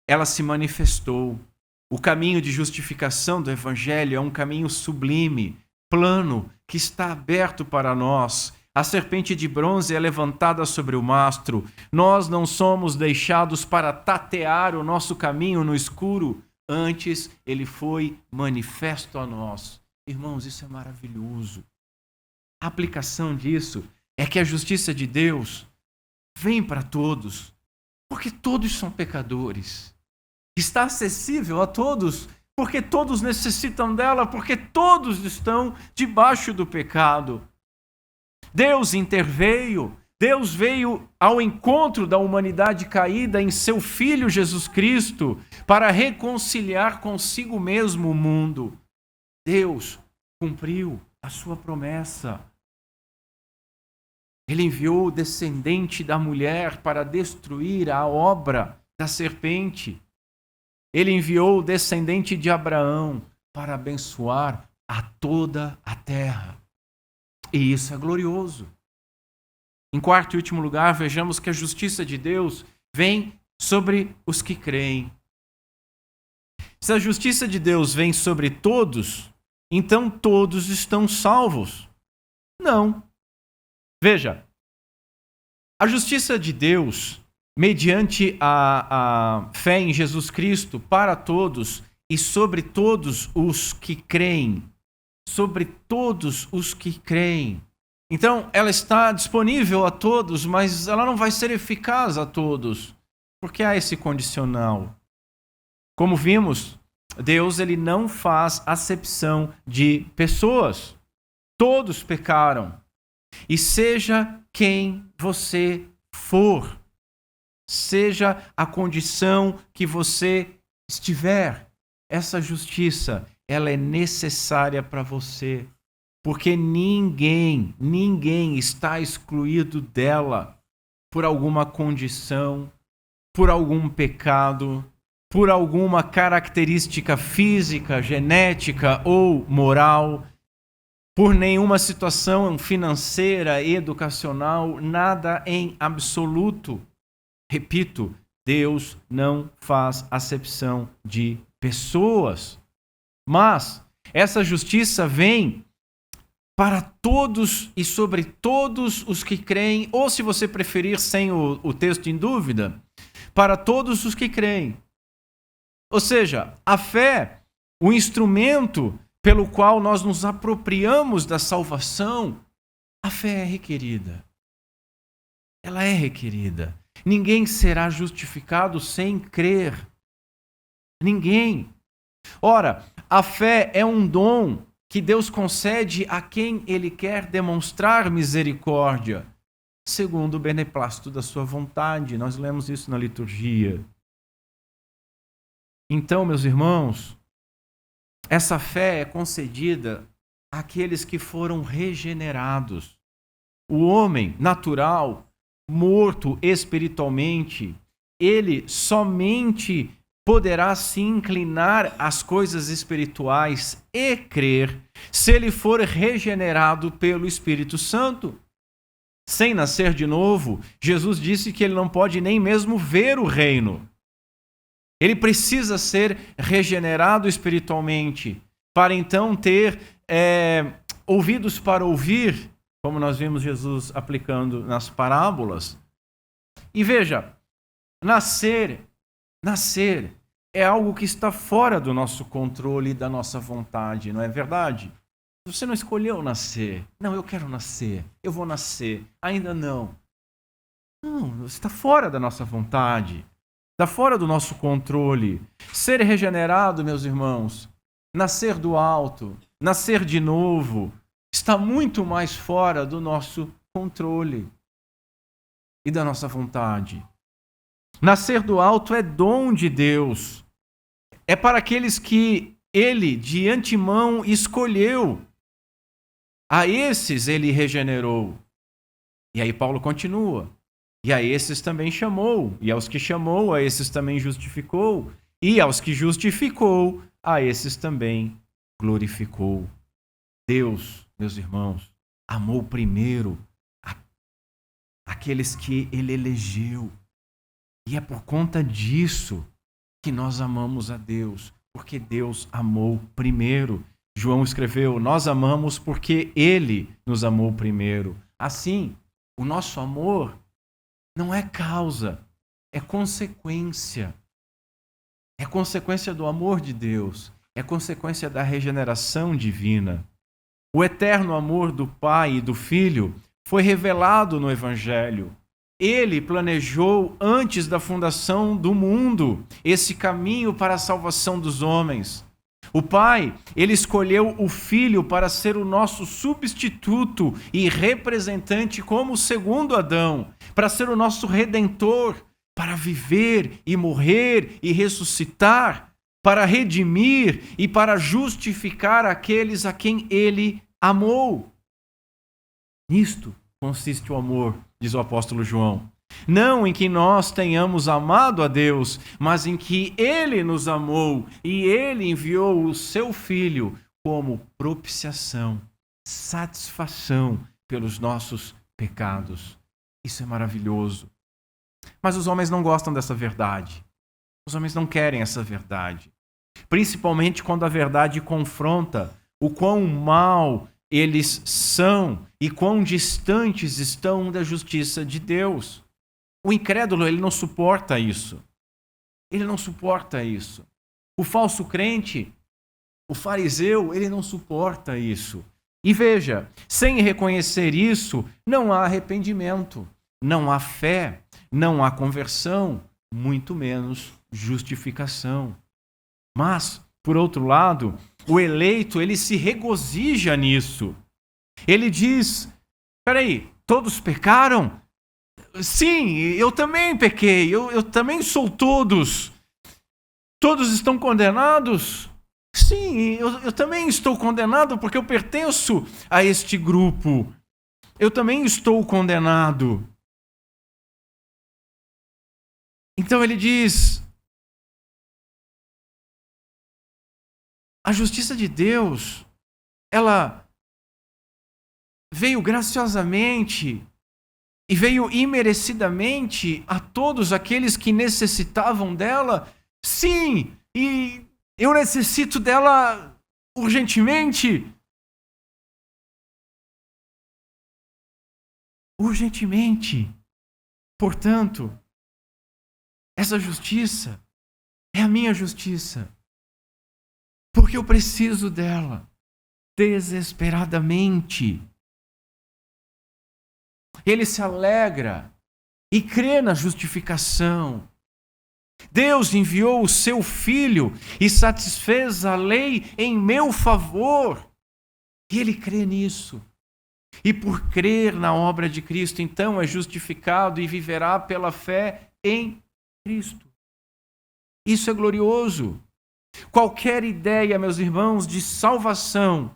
ela se manifestou. O caminho de justificação do Evangelho é um caminho sublime, plano, que está aberto para nós. A serpente de bronze é levantada sobre o mastro. Nós não somos deixados para tatear o nosso caminho no escuro. Antes, ele foi manifesto a nós. Irmãos, isso é maravilhoso. A aplicação disso é que a justiça de Deus vem para todos, porque todos são pecadores. Está acessível a todos, porque todos necessitam dela, porque todos estão debaixo do pecado. Deus interveio, Deus veio ao encontro da humanidade caída em seu Filho Jesus Cristo para reconciliar consigo mesmo o mundo. Deus cumpriu a sua promessa. Ele enviou o descendente da mulher para destruir a obra da serpente. Ele enviou o descendente de Abraão para abençoar a toda a terra. E isso é glorioso. Em quarto e último lugar, vejamos que a justiça de Deus vem sobre os que creem. Se a justiça de Deus vem sobre todos, então todos estão salvos. Não. Veja, a justiça de Deus, mediante a fé em Jesus Cristo, para todos e sobre todos os que creem. Sobre todos os que creem. Então, ela está disponível a todos, mas ela não vai ser eficaz a todos, porque há esse condicional. Como vimos, Deus ele não faz acepção de pessoas. Todos pecaram. E seja quem você for, seja a condição que você estiver, essa justiça, ela é necessária para você, porque ninguém está excluído dela por alguma condição, por algum pecado, por alguma característica física, genética ou moral, por nenhuma situação financeira, educacional, nada em absoluto. Repito, Deus não faz acepção de pessoas. Mas essa justiça vem para todos e sobre todos os que creem, ou se você preferir sem o texto em dúvida, para todos os que creem. Ou seja, a fé, o instrumento pelo qual nós nos apropriamos da salvação, a fé é requerida. Ela é requerida. Ninguém será justificado sem crer. Ninguém. Ora, a fé é um dom que Deus concede a quem Ele quer demonstrar misericórdia, segundo o beneplácito da sua vontade. Nós lemos isso na liturgia. Então, meus irmãos, essa fé é concedida àqueles que foram regenerados. O homem natural, morto espiritualmente, ele somente poderá se inclinar às coisas espirituais e crer se ele for regenerado pelo Espírito Santo. Sem nascer de novo, Jesus disse que ele não pode nem mesmo ver o reino. Ele precisa ser regenerado espiritualmente para então ter ouvidos para ouvir, como nós vimos Jesus aplicando nas parábolas. E veja, nascer é algo que está fora do nosso controle e da nossa vontade, não é verdade? Você não escolheu nascer. Não, eu quero nascer. Eu vou nascer. Ainda não. Não, está fora da nossa vontade. Está fora do nosso controle. Ser regenerado, meus irmãos, nascer do alto, nascer de novo, está muito mais fora do nosso controle e da nossa vontade. Nascer do alto é dom de Deus. É para aqueles que Ele, de antemão, escolheu. A esses Ele regenerou. E aí Paulo continua. E a esses também chamou. E aos que chamou, a esses também justificou. E aos que justificou, a esses também glorificou. Deus, meus irmãos, amou primeiro aqueles que Ele elegeu. E é por conta disso que nós amamos a Deus, porque Deus amou primeiro. João escreveu, nós amamos porque Ele nos amou primeiro. Assim, o nosso amor não é causa, é consequência. É consequência do amor de Deus, é consequência da regeneração divina. O eterno amor do Pai e do Filho foi revelado no Evangelho. Ele planejou antes da fundação do mundo esse caminho para a salvação dos homens. O Pai, ele escolheu o Filho para ser o nosso substituto e representante como o segundo Adão, para ser o nosso redentor, para viver e morrer e ressuscitar, para redimir e para justificar aqueles a quem ele amou. Nisto consiste o amor, diz o apóstolo João. Não em que nós tenhamos amado a Deus, mas em que Ele nos amou e Ele enviou o seu Filho como propiciação, satisfação pelos nossos pecados. Isso é maravilhoso. Mas os homens não gostam dessa verdade. Os homens não querem essa verdade. Principalmente quando a verdade confronta o quão mal eles são e quão distantes estão da justiça de Deus. O incrédulo, ele não suporta isso. Ele não suporta isso. O falso crente, o fariseu, ele não suporta isso. E veja, sem reconhecer isso, não há arrependimento, não há fé, não há conversão, muito menos justificação. Mas, por outro lado, o eleito, ele se regozija nisso. Ele diz, peraí, todos pecaram? Sim, eu também pequei, eu também sou todos. Todos estão condenados? Sim, eu também estou condenado porque eu pertenço a este grupo. Eu também estou condenado. Então ele diz, a justiça de Deus, ela veio graciosamente e veio imerecidamente a todos aqueles que necessitavam dela. Sim, e eu necessito dela urgentemente. Urgentemente. Portanto, essa justiça é a minha justiça. Porque eu preciso dela desesperadamente. Ele se alegra e crê na justificação. Deus enviou o seu Filho e satisfez a lei em meu favor. E ele crê nisso. E por crer na obra de Cristo, então é justificado e viverá pela fé em Cristo. Isso é glorioso. Qualquer ideia, meus irmãos, de salvação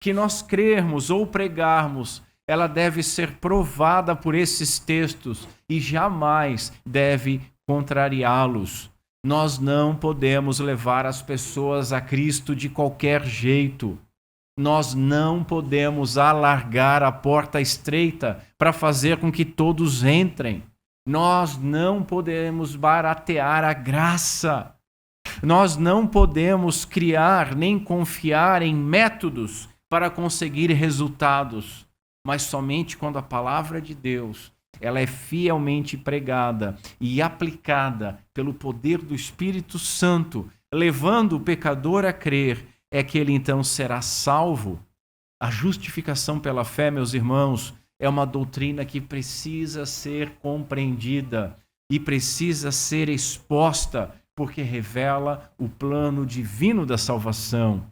que nós crermos ou pregarmos, ela deve ser provada por esses textos e jamais deve contrariá-los. Nós não podemos levar as pessoas a Cristo de qualquer jeito. Nós não podemos alargar a porta estreita para fazer com que todos entrem. Nós não podemos baratear a graça. Nós não podemos criar nem confiar em métodos para conseguir resultados. Mas somente quando a palavra de Deus ela é fielmente pregada e aplicada pelo poder do Espírito Santo, levando o pecador a crer, é que ele então será salvo. A justificação pela fé, meus irmãos, é uma doutrina que precisa ser compreendida e precisa ser exposta, porque revela o plano divino da salvação.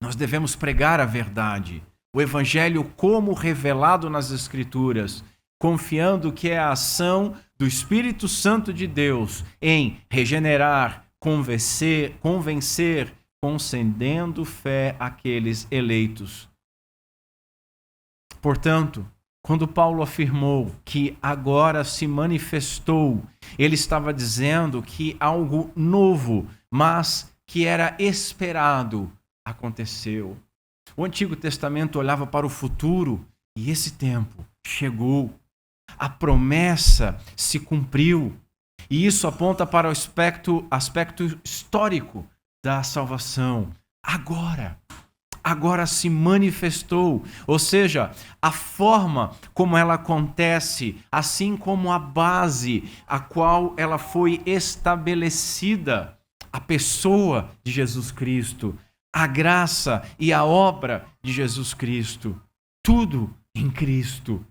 Nós devemos pregar a verdade, o Evangelho como revelado nas Escrituras, confiando que é a ação do Espírito Santo de Deus em regenerar, convencer, concedendo fé àqueles eleitos. Portanto, quando Paulo afirmou que agora se manifestou, ele estava dizendo que algo novo, mas que era esperado, aconteceu. O Antigo Testamento olhava para o futuro e esse tempo chegou. A promessa se cumpriu. E isso aponta para o aspecto histórico da salvação. Agora se manifestou. Ou seja, a forma como ela acontece, assim como a base a qual ela foi estabelecida, a pessoa de Jesus Cristo, a graça e a obra de Jesus Cristo. Tudo em Cristo.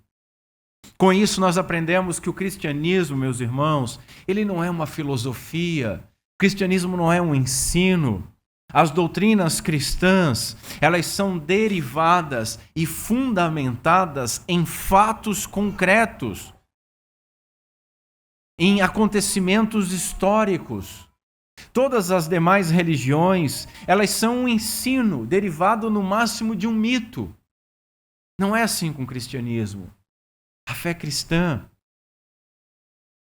Com isso nós aprendemos que o cristianismo, meus irmãos, ele não é uma filosofia. O cristianismo não é um ensino. As doutrinas cristãs, elas são derivadas e fundamentadas em fatos concretos, em acontecimentos históricos. Todas as demais religiões, elas são um ensino derivado no máximo de um mito. Não é assim com o cristianismo. A fé cristã,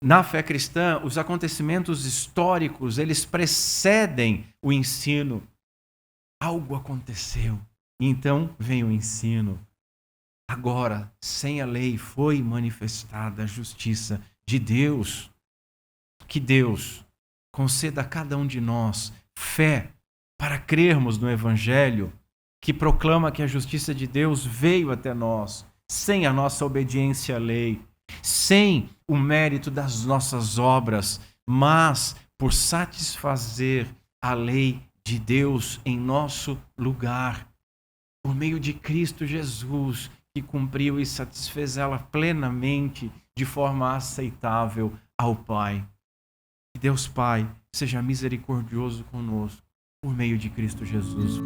na fé cristã, os acontecimentos históricos, eles precedem o ensino. Algo aconteceu, e então vem o ensino. Agora, sem a lei, foi manifestada a justiça de Deus. Que Deus conceda a cada um de nós fé para crermos no Evangelho, que proclama que a justiça de Deus veio até nós, sem a nossa obediência à lei, sem o mérito das nossas obras, mas por satisfazer a lei de Deus em nosso lugar, por meio de Cristo Jesus, que cumpriu e satisfez ela plenamente, de forma aceitável ao Pai. Que Deus Pai seja misericordioso conosco, por meio de Cristo Jesus.